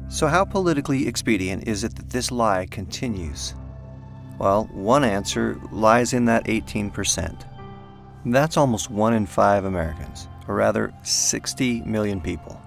So how politically expedient is it that this lie continues? Well, one answer lies in that 18%. That's almost 1 in 5 Americans, or rather 60 million people.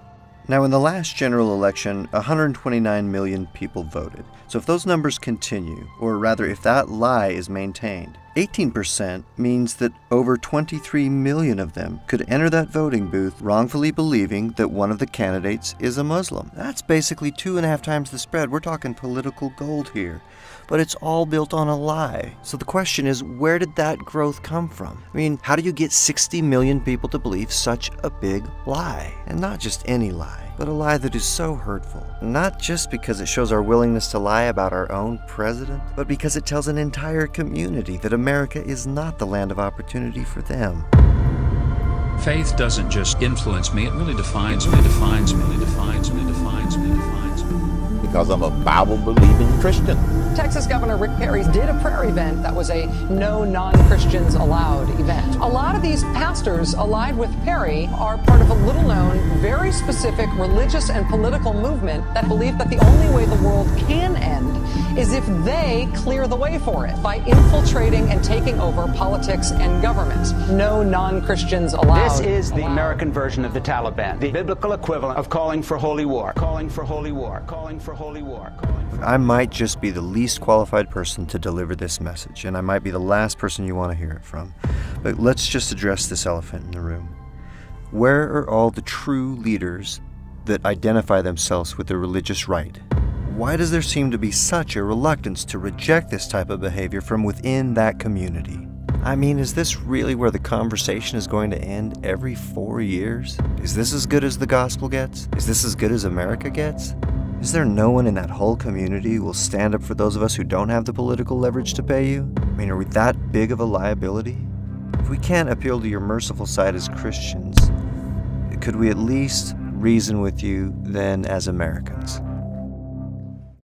Now, in the last general election, 129 million people voted. So if those numbers continue, or rather if that lie is maintained, 18% means that over 23 million of them could enter that voting booth wrongfully believing that one of the candidates is a Muslim. That's basically 2.5 times the spread. We're talking political gold here. But it's all built on a lie. So the question is, where did that growth come from? I mean, how do you get 60 million people to believe such a big lie? And not just any lie, but a lie that is so hurtful. Not just because it shows our willingness to lie about our own president, but because it tells an entire community that America is not the land of opportunity for them. Faith doesn't just influence me, it really defines me, defines me, defines me, defines me, defines me. Because I'm a Bible-believing Christian. Texas Governor Rick Perry did a prayer event that was a no non-Christians allowed event. A lot of these pastors allied with Perry are part of a little-known, very specific religious and political movement that believe that the only way the world can end is if they clear the way for it by infiltrating and taking over politics and government. No non-Christians allowed. This is the American version of the Taliban, the biblical equivalent of calling for holy war, calling for holy war, calling for holy war. I might just be the least qualified person to deliver this message, and I might be the last person you want to hear it from. But let's just address this elephant in the room. Where are all the true leaders that identify themselves with the religious right? Why does there seem to be such a reluctance to reject this type of behavior from within that community? I mean, is this really where the conversation is going to end every 4 years? Is this as good as the gospel gets? Is this as good as America gets? Is there no one in that whole community who will stand up for those of us who don't have the political leverage to pay you? I mean, are we that big of a liability? If we can't appeal to your merciful side as Christians, could we at least reason with you then as Americans?